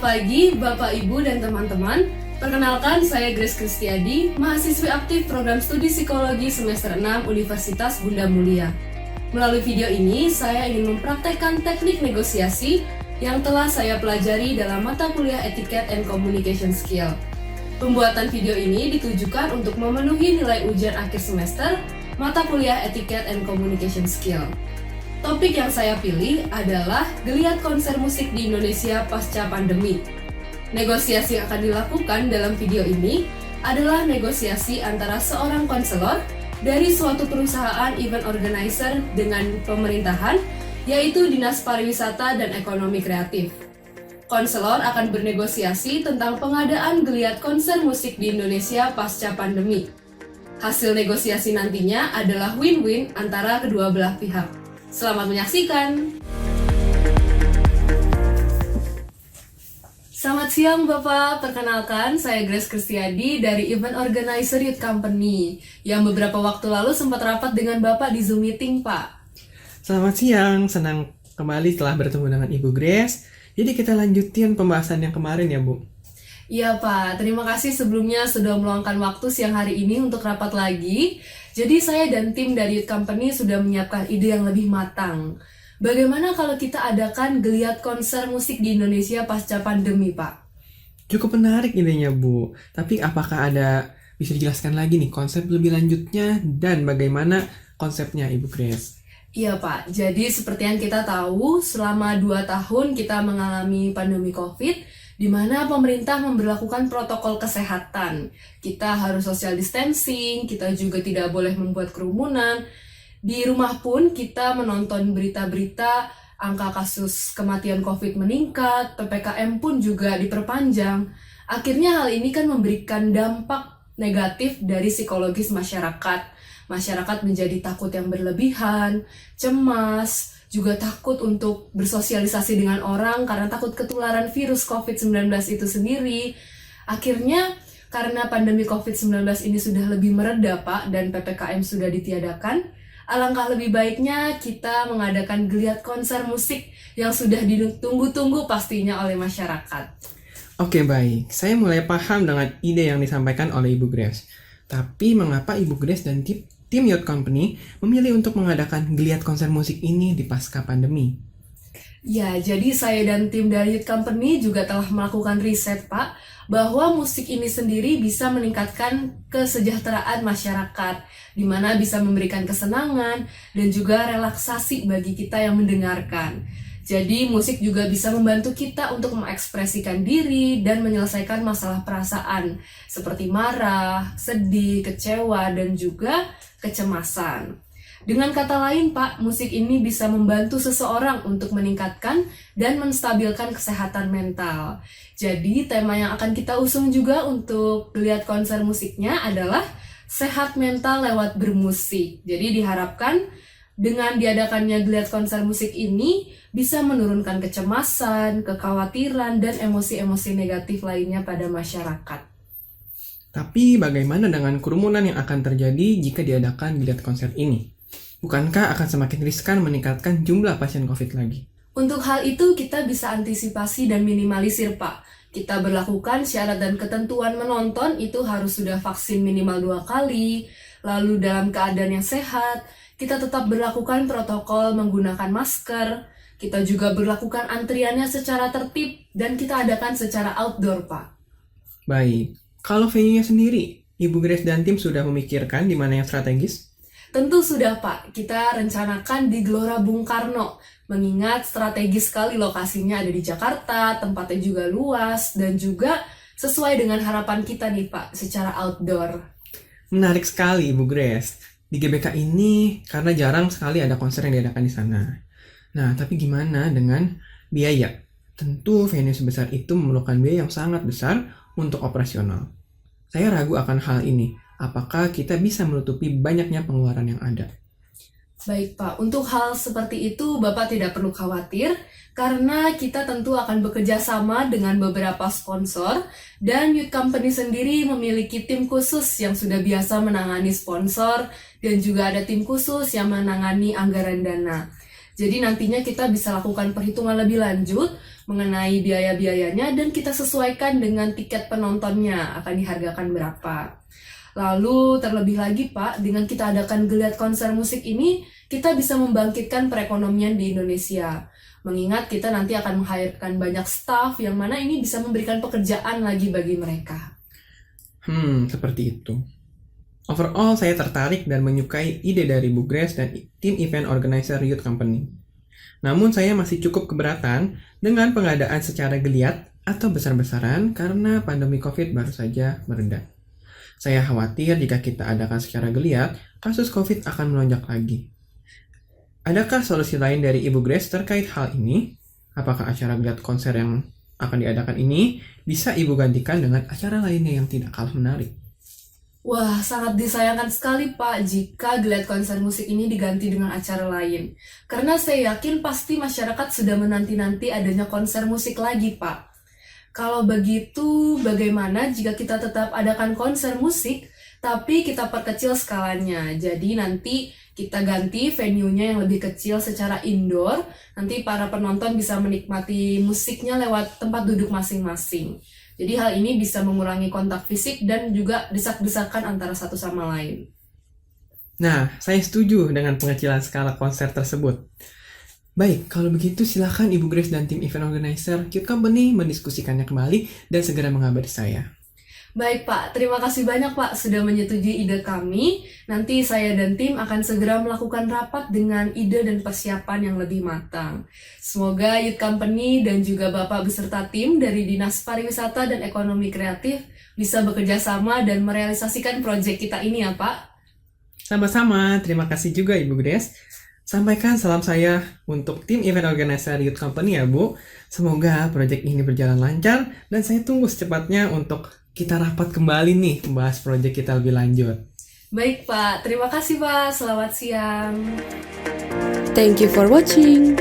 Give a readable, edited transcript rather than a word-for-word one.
pagi, Bapak, Ibu, dan teman-teman. Perkenalkan, saya Grace Kristiadi, mahasiswi aktif program studi psikologi semester 6 Universitas Bunda Mulia. Melalui video ini, saya ingin mempraktekkan teknik negosiasi yang telah saya pelajari dalam mata kuliah Etiquette and Communication Skill. Pembuatan video ini ditujukan untuk memenuhi nilai ujian akhir semester mata kuliah Etiquette and Communication Skill. Topik yang saya pilih adalah geliat konser musik di Indonesia pasca pandemi. Negosiasi yang akan dilakukan dalam video ini adalah negosiasi antara seorang konselor dari suatu perusahaan event organizer dengan pemerintahan, yaitu Dinas Pariwisata dan Ekonomi Kreatif. Konselor akan bernegosiasi tentang pengadaan geliat konser musik di Indonesia pasca pandemi. Hasil negosiasi nantinya adalah win-win antara kedua belah pihak. Selamat menyaksikan! Selamat siang Bapak, perkenalkan saya Grace Kristiadi dari Event Organizer Youth Company yang beberapa waktu lalu sempat rapat dengan Bapak di Zoom meeting, Pak. Selamat siang, senang kembali telah bertemu dengan Ibu Grace. Jadi kita lanjutin pembahasan yang kemarin ya, Bu? Iya Pak, terima kasih sebelumnya sudah meluangkan waktu siang hari ini untuk rapat lagi. Jadi saya dan tim dari Youth Company sudah menyiapkan ide yang lebih matang. Bagaimana kalau kita adakan geliat konser musik di Indonesia pasca pandemi, Pak? Cukup menarik idenya, Bu. Tapi apakah bisa dijelaskan lagi nih konsep lebih lanjutnya dan bagaimana konsepnya, Ibu Grace? Iya Pak, jadi seperti yang kita tahu, selama 2 tahun kita mengalami pandemi COVID, di mana pemerintah memberlakukan protokol kesehatan. Kita harus social distancing, kita juga tidak boleh membuat kerumunan. Di rumah pun kita menonton berita-berita, angka kasus kematian COVID meningkat, PPKM pun juga diperpanjang. Akhirnya hal ini kan memberikan dampak negatif dari psikologis masyarakat. Masyarakat menjadi takut yang berlebihan, cemas, juga takut untuk bersosialisasi dengan orang karena takut ketularan virus COVID-19 itu sendiri. Akhirnya karena pandemi COVID-19 ini sudah lebih mereda, Pak, dan PPKM sudah ditiadakan, alangkah lebih baiknya kita mengadakan geliat konser musik yang sudah ditunggu-tunggu pastinya oleh masyarakat. Oke, baik. Saya mulai paham dengan ide yang disampaikan oleh Ibu Grace. Tapi mengapa Ibu Grace dan tim Youth Company memilih untuk mengadakan geliat konser musik ini di pasca pandemi? Ya, jadi saya dan tim dari Youth Company juga telah melakukan riset, Pak, bahwa musik ini sendiri bisa meningkatkan kesejahteraan masyarakat, di mana bisa memberikan kesenangan dan juga relaksasi bagi kita yang mendengarkan. Jadi musik juga bisa membantu kita untuk mengekspresikan diri dan menyelesaikan masalah perasaan seperti marah, sedih, kecewa, dan juga kecemasan. Dengan kata lain, Pak, musik ini bisa membantu seseorang untuk meningkatkan dan menstabilkan kesehatan mental. Jadi tema yang akan kita usung juga untuk lihat konser musiknya adalah sehat mental lewat bermusik. Jadi diharapkan dengan diadakannya geliat konser musik ini bisa menurunkan kecemasan, kekhawatiran, dan emosi-emosi negatif lainnya pada masyarakat. Tapi bagaimana dengan kerumunan yang akan terjadi jika diadakan geliat konser ini? Bukankah akan semakin riskan meningkatkan jumlah pasien COVID lagi? Untuk hal itu kita bisa antisipasi dan minimalisir, Pak. Kita berlakukan syarat dan ketentuan menonton itu harus sudah vaksin minimal 2 kali, lalu dalam keadaan yang sehat, kita tetap berlakukan protokol menggunakan masker, kita juga berlakukan antriannya secara tertib, dan kita adakan secara outdoor, Pak. Baik, kalau venue-nya sendiri, Ibu Grace dan tim sudah memikirkan di mana yang strategis? Tentu sudah, Pak. Kita rencanakan di Gelora Bung Karno, mengingat strategis sekali lokasinya ada di Jakarta, tempatnya juga luas, dan juga sesuai dengan harapan kita nih, Pak, secara outdoor. Menarik sekali, Ibu Grace. Di GBK ini, karena jarang sekali ada konser yang diadakan di sana. Nah, tapi gimana dengan biaya? Tentu venue sebesar itu memerlukan biaya yang sangat besar untuk operasional. Saya ragu akan hal ini. Apakah kita bisa menutupi banyaknya pengeluaran yang ada? Baik Pak, untuk hal seperti itu Bapak tidak perlu khawatir karena kita tentu akan bekerja sama dengan beberapa sponsor dan Youth Company sendiri memiliki tim khusus yang sudah biasa menangani sponsor dan juga ada tim khusus yang menangani anggaran dana. Jadi nantinya kita bisa lakukan perhitungan lebih lanjut mengenai biaya-biayanya dan kita sesuaikan dengan tiket penontonnya akan dihargakan berapa. Lalu terlebih lagi Pak, dengan kita adakan geliat konser musik ini, kita bisa membangkitkan perekonomian di Indonesia. Mengingat kita nanti akan meng-hire-kan banyak staff yang mana ini bisa memberikan pekerjaan lagi bagi mereka. Seperti itu. Overall, saya tertarik dan menyukai ide dari Bu Grace dan tim event organizer Youth Company. Namun saya masih cukup keberatan dengan pengadaan secara geliat atau besar-besaran karena pandemi COVID baru saja mereda. Saya khawatir jika kita adakan secara geliat, kasus COVID akan melonjak lagi. Adakah solusi lain dari Ibu Grace terkait hal ini? Apakah acara geliat konser yang akan diadakan ini bisa Ibu gantikan dengan acara lainnya yang tidak kalah menarik? Wah, sangat disayangkan sekali Pak jika geliat konser musik ini diganti dengan acara lain. Karena saya yakin pasti masyarakat sudah menanti-nanti adanya konser musik lagi Pak. Kalau begitu, bagaimana jika kita tetap adakan konser musik, tapi kita perkecil skalanya? Jadi nanti kita ganti venue-nya yang lebih kecil secara indoor, nanti para penonton bisa menikmati musiknya lewat tempat duduk masing-masing. Jadi hal ini bisa mengurangi kontak fisik dan juga desak-desakan antara satu sama lain. Nah, saya setuju dengan pengecilan skala konser tersebut. Baik, kalau begitu silakan Ibu Grace dan tim event organizer Youth Company mendiskusikannya kembali dan segera mengabari saya. Baik Pak, terima kasih banyak Pak sudah menyetujui ide kami. Nanti saya dan tim akan segera melakukan rapat dengan ide dan persiapan yang lebih matang. Semoga Youth Company dan juga Bapak beserta tim dari Dinas Pariwisata dan Ekonomi Kreatif bisa bekerja sama dan merealisasikan proyek kita ini ya Pak. Sama-sama, terima kasih juga Ibu Grace. Sampaikan salam saya untuk tim event organizer Youth Company ya Bu. Semoga proyek ini berjalan lancar dan saya tunggu secepatnya untuk kita rapat kembali nih membahas proyek kita lebih lanjut. Baik Pak, terima kasih Pak. Selamat siang. Thank you for watching.